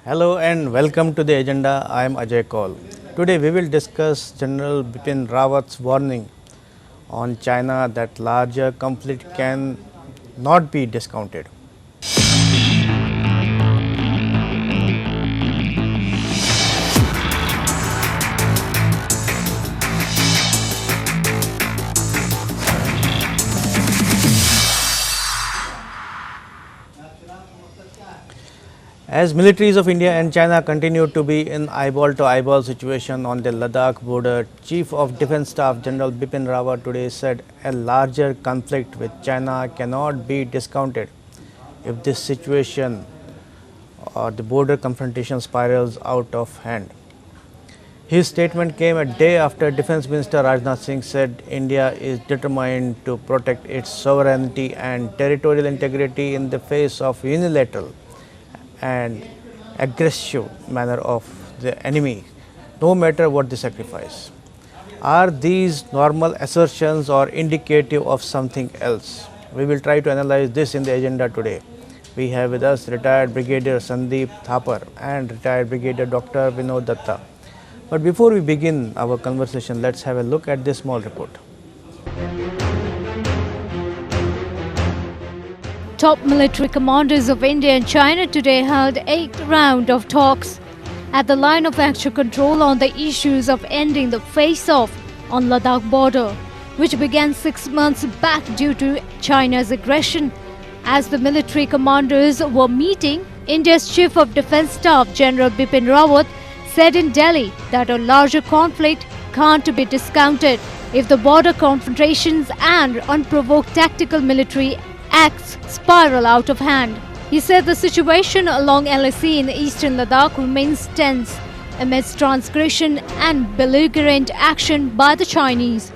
Hello and welcome to the agenda. I am Ajay Kaul. Today we will discuss General Bipin Rawat's warning on China that larger conflict can not be discounted. As militaries of India and China continue to be in eyeball-to-eyeball situation on the Ladakh border, Chief of Defence Staff General Bipin Rawat today said a larger conflict with China cannot be discounted if this situation or the border confrontation spirals out of hand. His statement came a day after Defence Minister Rajnath Singh said India is determined to protect its sovereignty and territorial integrity in the face of unilateral and aggressive manner of the enemy, no matter what the sacrifice. Are these normal assertions or indicative of something else? We will try to analyze this in the agenda today. We have with us retired Brigadier Sandeep Thapar and retired Brigadier Dr. Vinod Datta. But before we begin our conversation, let's have a look at this small report. Top military commanders of India and China today held 8th round of talks at the line of actual control on the issues of ending the face-off on Ladakh border, which began 6 months back due to China's aggression. As the military commanders were meeting, India's Chief of Defence Staff General Bipin Rawat said in Delhi that a larger conflict can't be discounted if the border confrontations and unprovoked tactical military acts spiral out of hand. He said the situation along LAC in eastern Ladakh remains tense amidst transgression and belligerent action by the Chinese.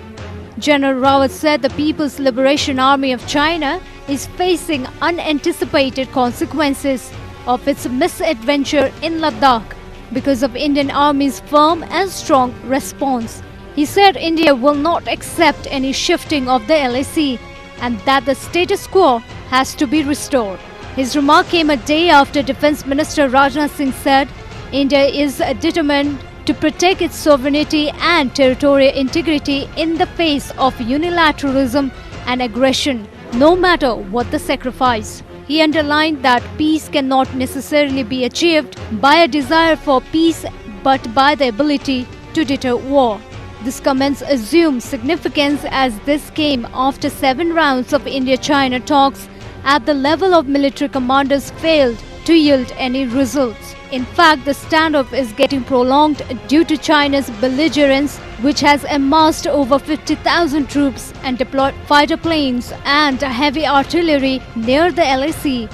General Rawat said the People's Liberation Army of China is facing unanticipated consequences of its misadventure in Ladakh because of Indian Army's firm and strong response. He said India will not accept any shifting of the LAC and that the status quo has to be restored. His remark came a day after Defence Minister Rajnath Singh said India is determined to protect its sovereignty and territorial integrity in the face of unilateralism and aggression, no matter what the sacrifice. He underlined that peace cannot necessarily be achieved by a desire for peace but by the ability to deter war. This comments assume significance as this came after 7 rounds of India-China talks at the level of military commanders failed to yield any results. In fact, the standoff is getting prolonged due to China's belligerence, which has amassed over 50,000 troops and deployed fighter planes and heavy artillery near the LAC.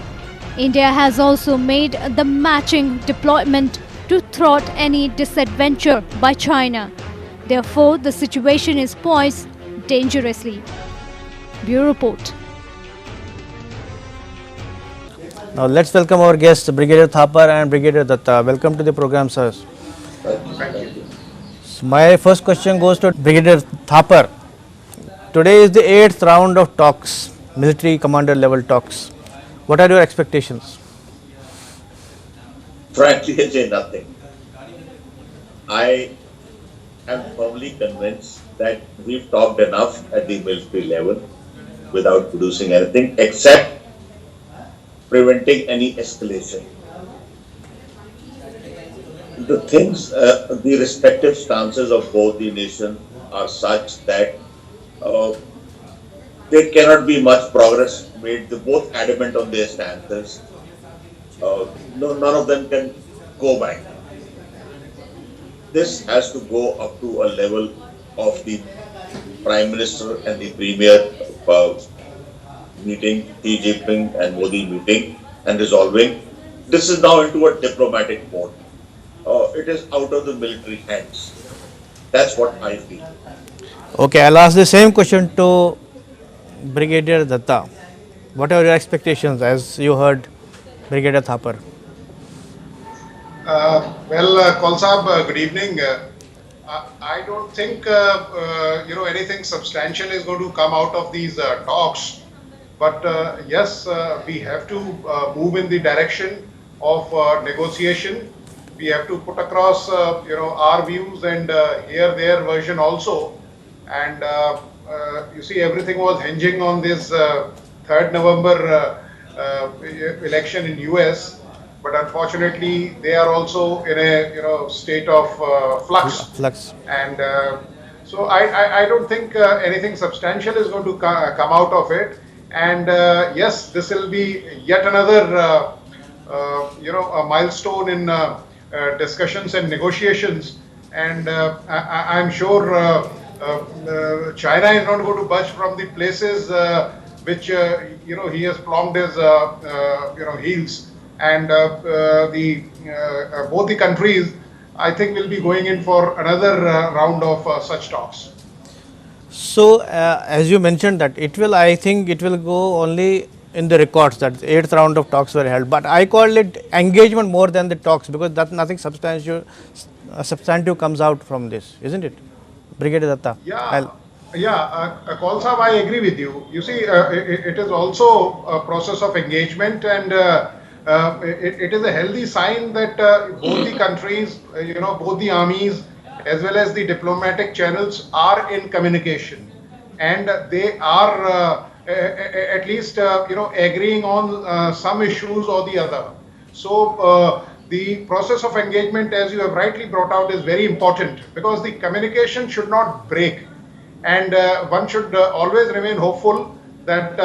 India has also made the matching deployment to thwart any disadventure by China. Therefore, the situation is poised dangerously. Bureau Report. Now let's welcome our guests Brigadier Thapar and Brigadier Datta. Welcome to the program, sirs. Thank you. So my first question goes to Brigadier Thapar. Today is the 8th round of talks, military commander level talks. What are your expectations? Frankly, Ajay, nothing. I am firmly convinced that we've talked enough at the military level without producing anything except preventing any escalation. The things, the respective stances of both the nations are such that there cannot be much progress made. They're both adamant on their stances. None of them can go back. This has to go up to a level of the Prime Minister and the Premier meeting, Xi Jinping and Modi meeting and resolving. This is now into a diplomatic mode. It is out of the military hands. That's what I feel. Okay, I'll ask the same question to Brigadier Datta. What are your expectations as you heard Brigadier Thapar? Kaul Sahab, good evening. I don't think anything substantial is going to come out of these talks. But yes, we have to move in the direction of negotiation. We have to put across, our views and hear their version also. And you see, everything was hinging on this 3rd November election in US. But unfortunately, they are also in a state of flux. Flux. And so I don't think anything substantial is going to come out of it. And yes, this will be yet another a milestone in discussions and negotiations. And I'm sure China is not going to budge from the places which he has plonked his heels. And both the countries, I think, will be going in for another round of such talks. So, as you mentioned that it will, I think it will go only in the records that the 8th round of talks were held. But I call it engagement more than the talks, because that nothing substantive comes out from this, isn't it, Brigadier Datta? Kaul Sahab, I agree with you. You see, it is also a process of engagement, and it is a healthy sign that both the countries, both the armies, as well as the diplomatic channels are in communication, and they are at least agreeing on some issues or the other. So the process of engagement, as you have rightly brought out, is very important, because the communication should not break, and one should always remain hopeful that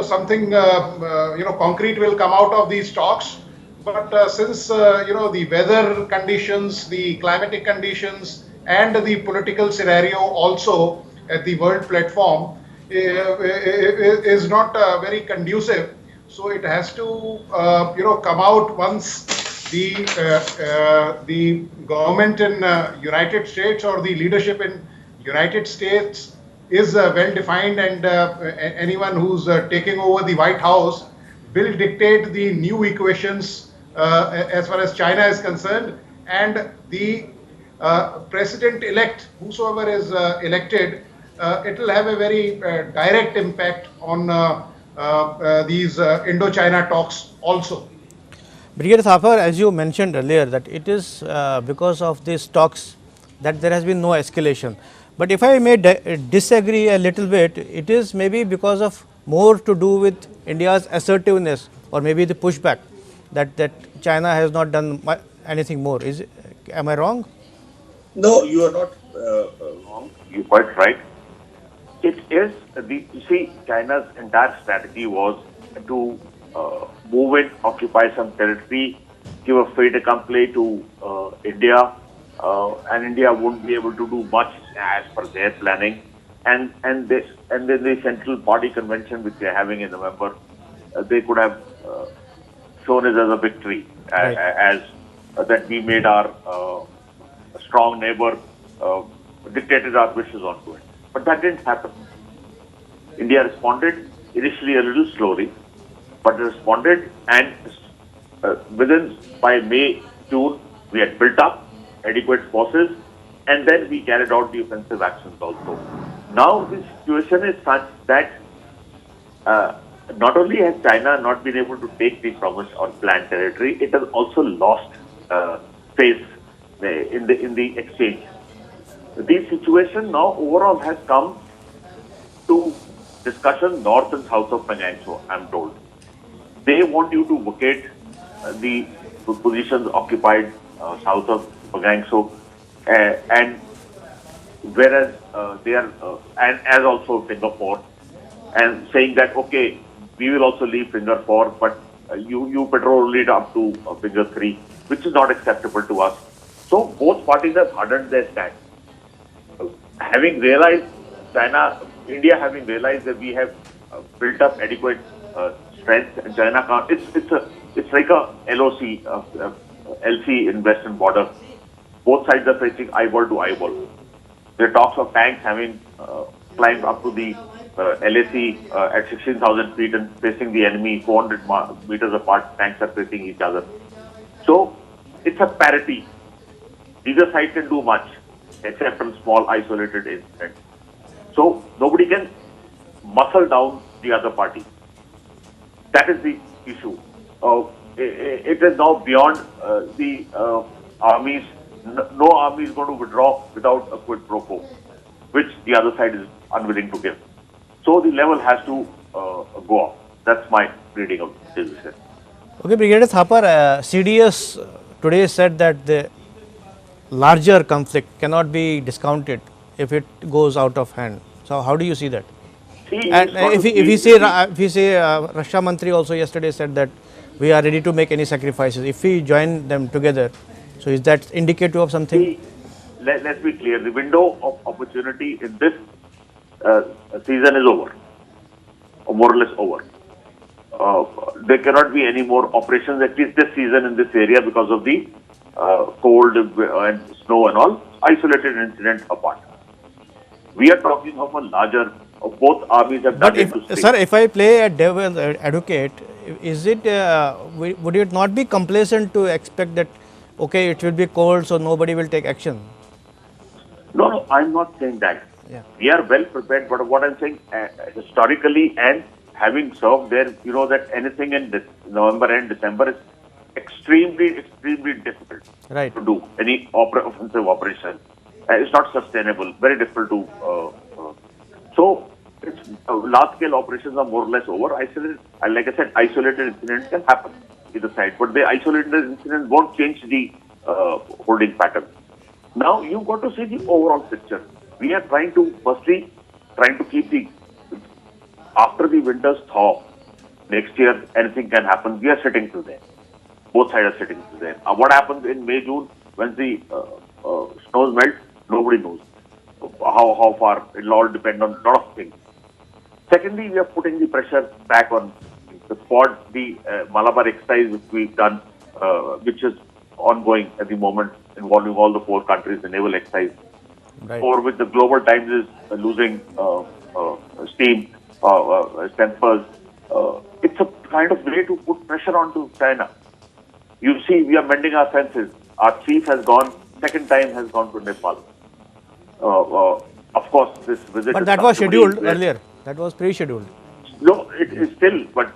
something concrete will come out of these talks. But since the weather conditions, the climatic conditions, and the political scenario also at the world platform is not very conducive, so it has to come out once the government in United States, or the leadership in United States, is well defined, and anyone who's taking over the White House will dictate the new equations as far as China is concerned. And the president-elect, whosoever is elected, it will have a very direct impact on these Indo-China talks also. Brigadier Thapar, as you mentioned earlier, that it is because of these talks that there has been no escalation. But if I may disagree a little bit, it is maybe because of more to do with India's assertiveness, or maybe the pushback, that China has not done anything more. Am I wrong? No, you are not wrong. You're quite right. It is you see, China's entire strategy was to move in, occupy some territory, give a fait accompli to India, and India wouldn't be able to do much as per their planning. And then the Central Party Convention, which they're having in November, they could have shown it as a victory, right, as that we made our strong neighbor dictated our wishes onto it. But that didn't happen. India responded initially a little slowly, but responded, and by May, June, we had built up adequate forces, and then we carried out the offensive actions also. Now the situation is such that not only has China not been able to take the promised or planned territory, it has also lost face in the exchange. The situation now overall has come to discussion north and south of Pangangso, I'm told. They want you to vacate the positions occupied south of Pangangso, and whereas they are, and as also Singapore, and saying that, okay, we will also leave finger 4, but you patrol it up to finger 3, which is not acceptable to us. So both parties have hardened their stand. Having realized, India having realized that we have built up adequate strength, and China can't. It's like a LOC, LC in western border. Both sides are facing eyeball to eyeball. There are talks of tanks having climbed up to the LAC at 16,000 feet and facing the enemy 400 meters apart. Tanks are facing each other. So it's a parity. Neither side can do much except from small isolated incidents. So nobody can muscle down the other party. That is the issue. it is now beyond the armies. No army is going to withdraw without a quid pro quo, which the other side is unwilling to give. So the level has to go up. That's my reading of this. Okay, Brigadier Thapar, CDS today said that the larger conflict cannot be discounted if it goes out of hand. So how do you see that? See, And it's if we say Russia Mantri also yesterday said that we are ready to make any sacrifices if we join them together. So is that indicative of something? see, let's be clear. The window of opportunity in this season is over, or more or less over. There cannot be any more operations, at least this season in this area, because of the cold and snow and all. Isolated incident apart. We are talking of a larger, both armies have done But it to stay. sir, if I play a devil advocate, is it would it not be complacent to expect that okay, it will be cold, so nobody will take action? No, I'm not saying that. Yeah. We are well prepared, but what I'm saying, historically and having served there, you know that anything in November and December is extremely difficult Right. to do. Any offensive operation. It's not sustainable, very difficult to. So, large-scale operations are more or less over. Isolated, like I said, isolated incidents can happen either side, but the isolated incident won't change the holding pattern. Now, you've got to see the overall picture. We are trying to keep the, after the winter's thaw, next year anything can happen. We are sitting to there. Both sides are sitting to there. What happens in May, June, when the snows melt, nobody knows. How far, it'll all depend on a lot of things. Secondly, we are putting the pressure back on the squad, the Malabar exercise which we've done, which is ongoing at the moment, involving all the 4 countries, the naval exercise, Right. for which the global times is losing steam, tempers. It's a kind of way to put pressure onto China. You see, we are mending our fences. Our chief has gone, second time has gone to Nepal. Of course, this visit. But is that was customary scheduled where- earlier. That was pre-scheduled. No, it is still, but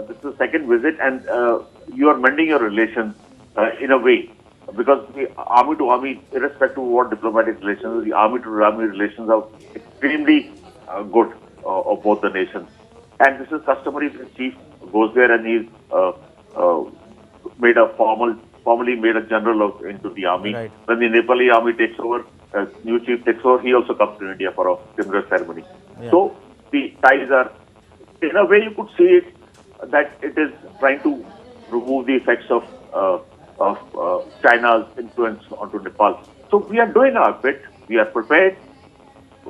this is the second visit, and you are mending your relations in a way, because the army to army, irrespective of what diplomatic relations, the army to army relations are extremely good of both the nations. And this is customary. The chief goes there and he's formally made a general into the army. Right. When the Nepali army takes over, new chief takes over, he also comes to India for a similar ceremony. Yeah. So the ties are, in a way you could see it, that it is trying to remove the effects of China's influence onto Nepal. So we are doing our bit, we are prepared,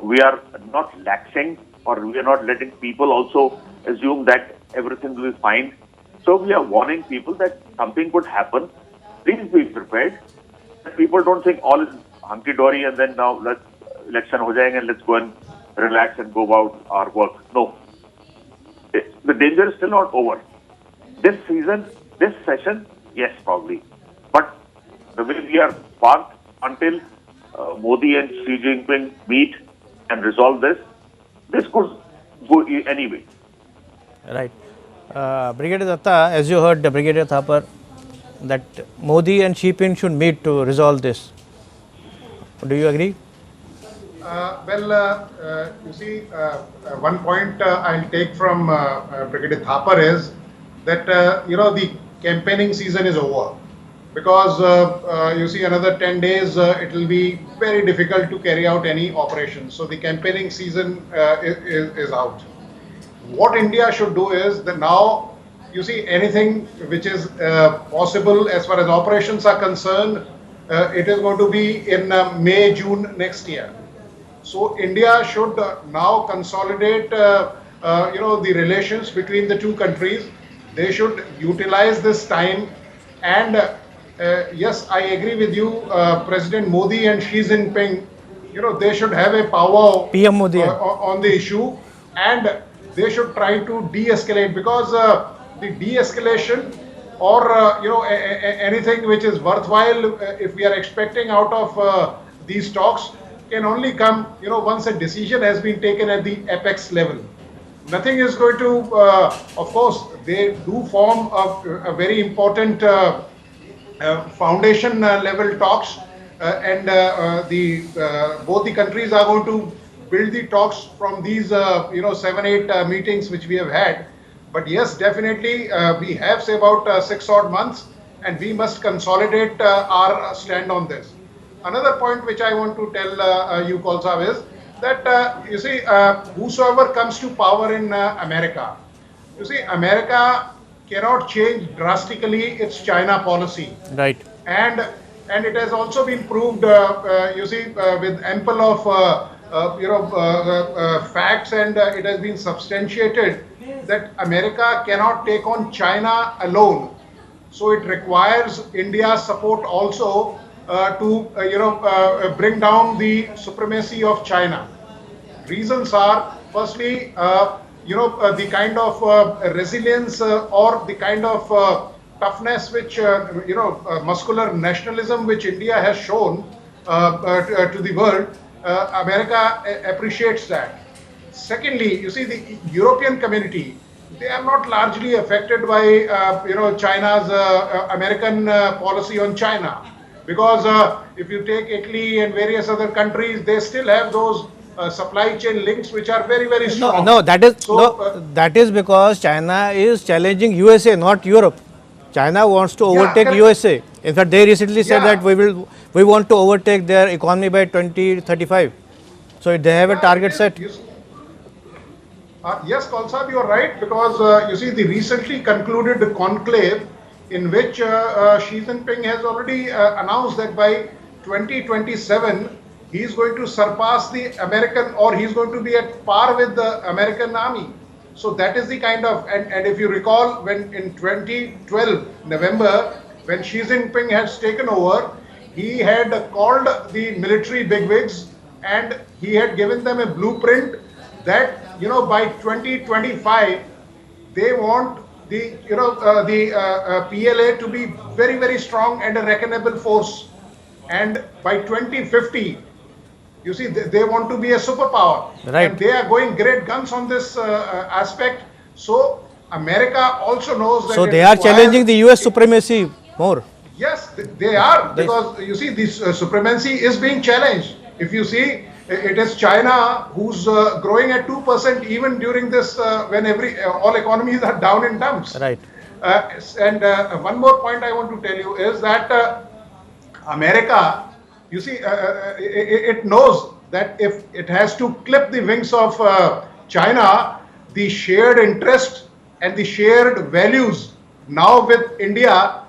we are not laxing, or we are not letting people also assume that everything will be fine. So we are warning people that something could happen. Please be prepared. People don't think all is hunky-dory and then now let's election ho jayenge and let's go and relax and go about our work. No. The danger is still not over. This season, this session, yes, probably. But the way we are parked until Modi and Xi Jinping meet and resolve this could go anyway. Right. Brigadier Datta, as you heard Brigadier Thapar, that Modi and Xi Jinping should meet to resolve this. Do you agree? You see, one point I'll take from Brigadier Thapar is that, the campaigning season is over. Because, you see, another 10 days, it will be very difficult to carry out any operations. So the campaigning season is out. What India should do is that now, you see, anything which is possible as far as operations are concerned, it is going to be in May, June next year. So India should now consolidate, the relations between the two countries. They should utilize this time. And yes, I agree with you, President Modi and Xi Jinping, they should have a power PM Modi. on the issue, and they should try to de-escalate, because the de-escalation or anything which is worthwhile, if we are expecting out of these talks, can only come once a decision has been taken at the apex level. Nothing is going to, of course, they do form a very important foundation level talks, and both the countries are going to build the talks from these 7-8 meetings which we have had. But yes, definitely we have say about 6 odd months, and we must consolidate our stand on this. Another point which I want to tell you, Kaulsab, is that you see, whosoever comes to power in America, you see, America cannot change drastically its China policy, Right. and it has also been proved, with ample of facts, and it has been substantiated that America cannot take on China alone. So it requires India's support also to bring down the supremacy of China. Reasons are, firstly, the kind of resilience or the kind of toughness which, muscular nationalism which India has shown to the world. America appreciates that. Secondly, you see, the European community, they are not largely affected by China's American policy on China, because if you take Italy and various other countries, they still have those supply chain links which are very, very strong. That is because China is challenging USA, not Europe. China wants to overtake correct. USA. In fact, they recently said Yeah. that we want to overtake their economy by 2035. So they have a target set. Yes, Kaulsab, you are right, because you see, the recently concluded conclave in which Xi Jinping has already announced that by 2027 he is going to surpass the American, or he is going to be at par with the American army. So that is the kind of, and if you recall, when in 2012 November, when Xi Jinping has taken over, he had called the military bigwigs and he had given them a blueprint that by 2025 they want the PLA to be very, very strong and a reckonable force, and by 2050, you see, they want to be a superpower, Right. and they are going great guns on this aspect. So America also knows that So it they are requires- challenging the US supremacy more. Yes, they are, because you see, this supremacy is being challenged. If you see, it is China who's growing at 2% even during this when all economies are down in dumps. Right. And one more point I want to tell you is that America, you see, it knows that if it has to clip the wings of China, the shared interest and the shared values now with India,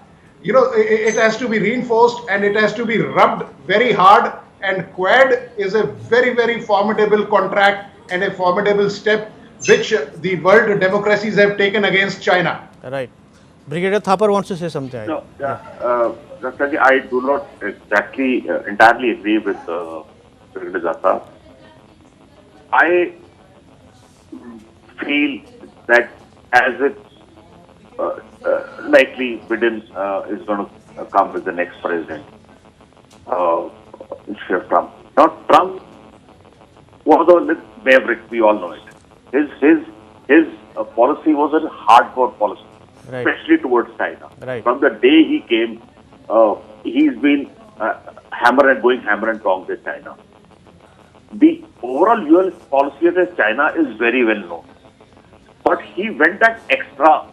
it has to be reinforced and it has to be rubbed very hard. And Quad is a very, very formidable contract and a formidable step which the world democracies have taken against China. Right. Brigadier Thapar wants to say something. No, Dr. I do not exactly entirely agree with Brigadier Zafar. I feel that as it's likely Biden is going to come with the next president, instead of Trump. Now, Trump was a maverick, we all know it. His policy was a hardcore policy, Right. especially towards China. Right. From the day he came, he's been hammer and tong with China. The overall US policy against China is very well known. But he went that extra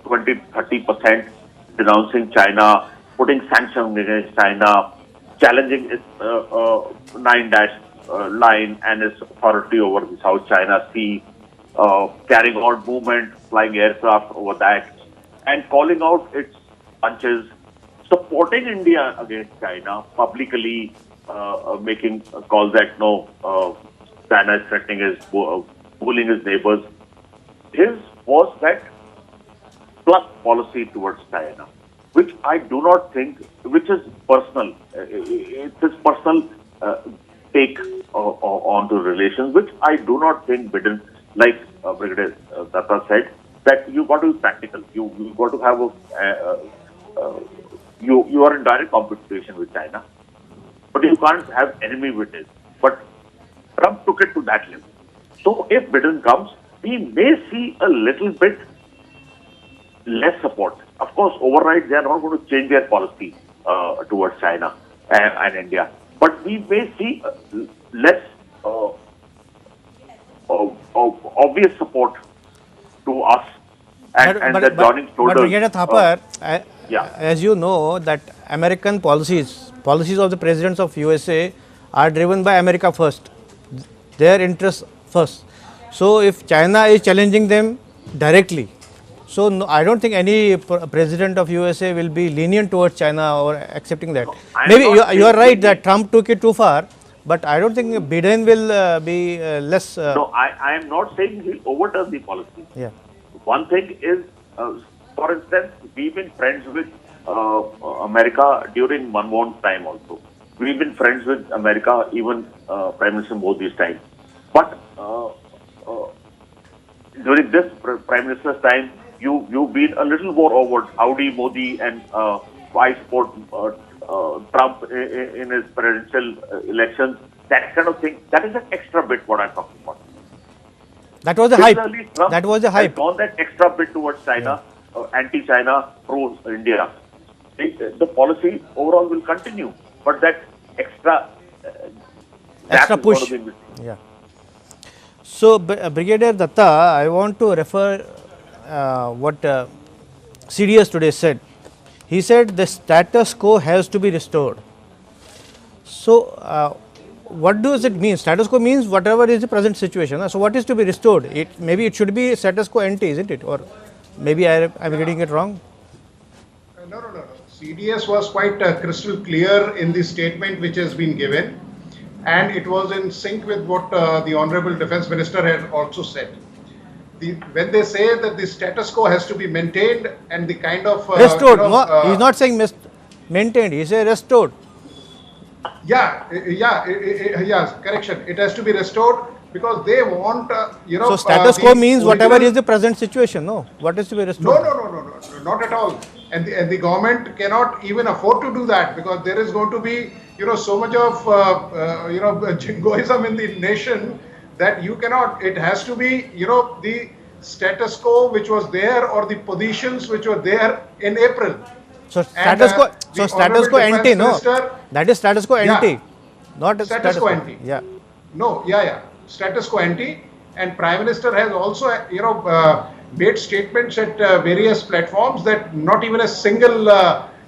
20-30%, denouncing China, putting sanctions against China, challenging its 9-dash line and its authority over the South China Sea, carrying out movement, flying aircraft over that, and calling out its punches, supporting India against China, publicly making calls that no, China is threatening his, bullying his neighbors. His was that plus policy towards China, which I do not think, which is personal. It's his personal take onto relations, which I do not think Biden, like Brigadier Datta said, that you got to be practical. You got to have you are in direct competition with China, but you can't have enemy with it. But Trump took it to that level. So if Biden comes, we may see a little bit less support. Of course, overnight they are not going to change their policy towards China and India, but we may see less obvious support to us and the joining shoulders. But Brigadier Thapar, Yeah. as you know that American policies of the presidents of USA are driven by America first, their interests first. So if China is challenging them directly, so no, I don't think any president of USA will be lenient towards China or accepting that. I'm Maybe not you are saying right that lenient. Trump took it too far, but I don't think Biden will be less. No, I am not saying he'll overturn the policy. Yeah. One thing is, for instance, we've been friends with America during Manmohan's time also. We've been friends with America even Prime Minister Modi's time. But during this Prime Minister's time, you've been a little more overt. Howdy Modi, and I support Trump in his presidential elections. That kind of thing. That is an extra bit what I'm talking about. That was the hype. Similarly, Trump That was the has hype. gone that extra bit towards China, anti-China, pro-India. The policy overall will continue, but that extra Extra that is going push. to be missing. Yeah. So, Brigadier Datta, I want to refer what CDS today said. He said the status quo has to be restored. So, what does it mean? Status quo means whatever is the present situation. So, what is to be restored? Maybe it should be status quo ante, isn't it? Or maybe I am reading it wrong. No. CDS was quite crystal clear in the statement which has been given, and it was in sync with what the Honorable Defence Minister had also said. When they say that the status quo has to be maintained and the kind of Restored. No, he's not saying maintained. He said restored. Yes, correction. It has to be restored because they want, So, status quo means whatever is the present situation. No, what is to be restored? No, not at all. And the government cannot even afford to do that because there is going to be, so much of, jingoism in the nation that you cannot. It has to be, the status quo which was there or the positions which were there in April. So, status quo. So, status quo ante. No, Minister, that is status quo ante, not status quo ante. Yeah. No, status quo ante, and Prime Minister has also, made statements at various platforms that not even a single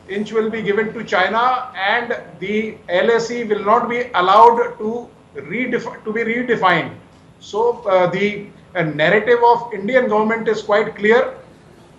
inch will be given to China, and the LAC will not be allowed to be redefined. So the narrative of Indian government is quite clear.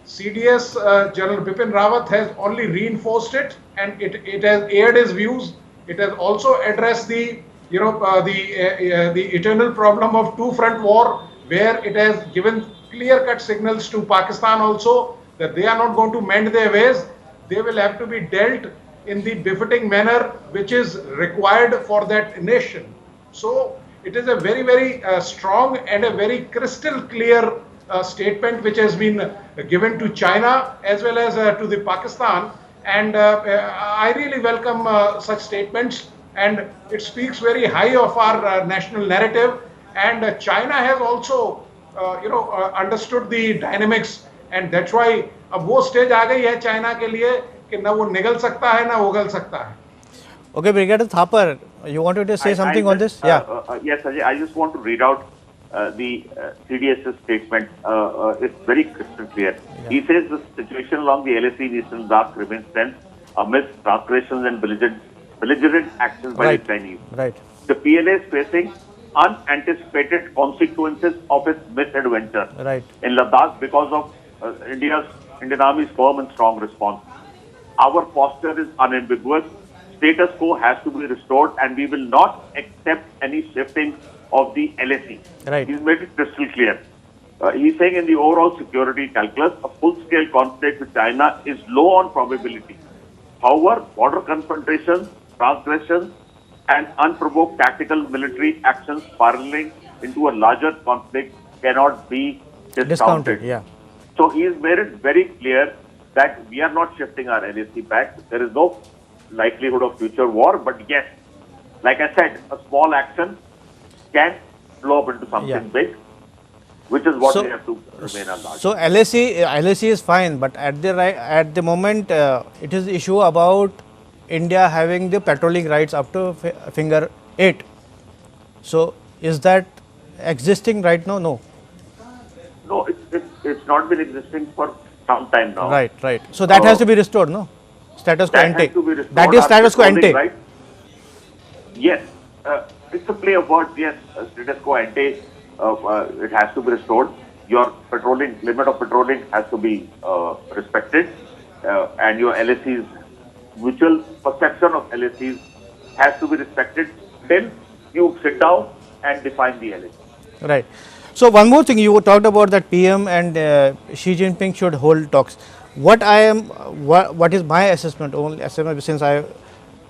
CDS General Bipin Rawat has only reinforced it, and it has aired his views. It has also addressed the eternal problem of two-front war, where it has given clear-cut signals to Pakistan also that they are not going to mend their ways. They will have to be dealt in the befitting manner which is required for that nation. So it is a very, very strong and a very crystal clear statement which has been given to China as well as to the Pakistan, and I really welcome such statements, and it speaks very high of our national narrative, and China has also understood the dynamics, and that's why अब वो stage आ गई है China के लिए कि ना वो निगल सकता है ना उगल सकता है. Okay, Brigadier Thapar, you wanted to say something on this? Yes, Ajay, I just want to read out the CDS's statement. It's very crystal clear. Yeah. He says the situation along the LAC Eastern Ladakh remains tense amidst transgressions and belligerent actions by the Chinese. Right. The PLA is facing unanticipated consequences of its misadventure in Ladakh because of Indian Army's firm and strong response. Our posture is unambiguous. Status quo has to be restored, and we will not accept any shifting of the LAC. Right. He's made it crystal clear. He's saying in the overall security calculus, a full-scale conflict with China is low on probability. However, border confrontations, transgressions, and unprovoked tactical military actions spiraling into a larger conflict cannot be discounted. Yeah. So he has made it very clear that we are not shifting our LAC back. There is no likelihood of future war, but yes, like I said, a small action can blow up into something big. which is what So- we have to remain on large. So LAC is fine, but at the moment it is issue about India having the patrolling rights up to finger 8. So is that existing right now? No. No, it's not been existing for some time now. Right. So that has to be restored, no? Status quo That ante. has to be restored. That is Our status quo patrolling ante. right- Yes, it's a play of words. Yes, status quo ante. It has to be restored. Your patrolling limit of patrolling has to be respected, and your LAC's mutual perception of LAC's has to be respected. Till you sit down and define the LAC. Right. So one more thing, you talked about that PM and Xi Jinping should hold talks. What is my assessment? Only assessment, since I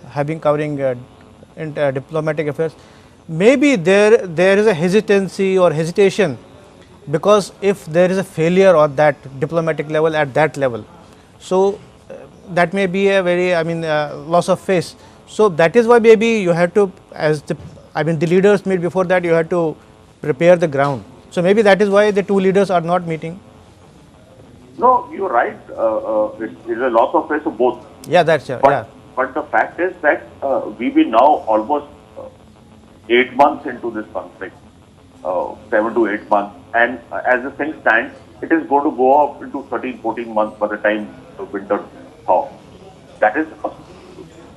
have been covering diplomatic affairs. Maybe there is a hesitancy or hesitation, because if there is a failure on that diplomatic level at that level, so that may be a very loss of face. So that is why maybe you have to, as the leaders meet before that, you have to prepare the ground. So maybe that is why the two leaders are not meeting. No, you're right. It is a loss of face of both. Yeah, that's But the fact is that we've been now almost 8 months into this conflict, 7 to 8 months, and as the thing stands, it is going to go up into 13, 14 months by the time the winter thaw. That is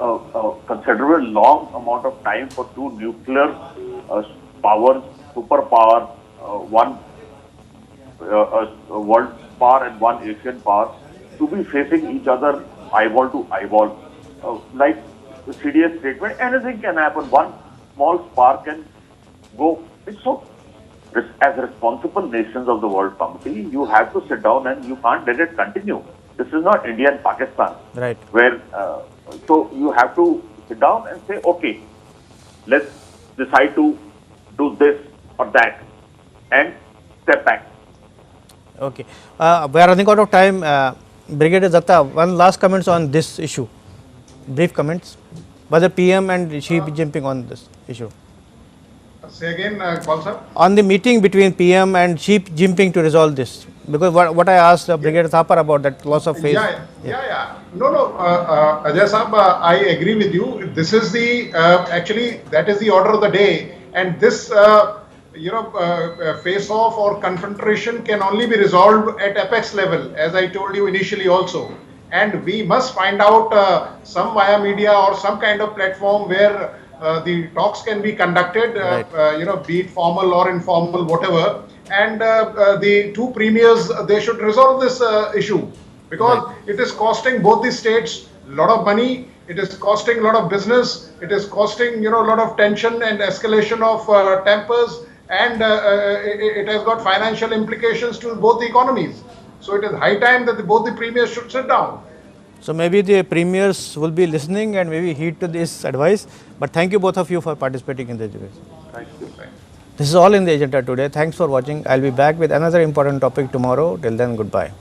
a considerable long amount of time for two nuclear powers, superpower, one world power and one Asian power, to be facing each other eyeball to eyeball. Like the CDS statement, anything can happen. One small spark can go. So, as responsible nations of the World Committee, you have to sit down and you can't let it continue. This is not India and Pakistan. Right. Where, so you have to sit down and say, okay, let's decide to do this or that and step back. Okay. We are running out of time. Brigadier Datta, one last comments on this issue. Brief comments. Whether PM and Xi Jinping on this issue. Say again, Paul sir. On the meeting between PM and Xi Jinping to resolve this. Because what I asked Brigadier Thapar about that loss of face. Yeah. No, Ajay Saab, I agree with you. This is the, actually, that is the order of the day. And this, face-off or confrontation can only be resolved at apex level, as I told you initially also. And we must find out some via media or some kind of platform where the talks can be conducted, Right. be it formal or informal, whatever. And the two premiers, they should resolve this issue, because Right. it is costing both the states a lot of money. It is costing a lot of business. It is costing, a lot of tension and escalation of tempers, and it has got financial implications to both the economies. So it is high time that both the premiers should sit down. So maybe the premiers will be listening and maybe heed to this advice. But thank you both of you for participating in this debate. Thank you. This is all in the agenda today. Thanks for watching. I'll be back with another important topic tomorrow. Till then, goodbye.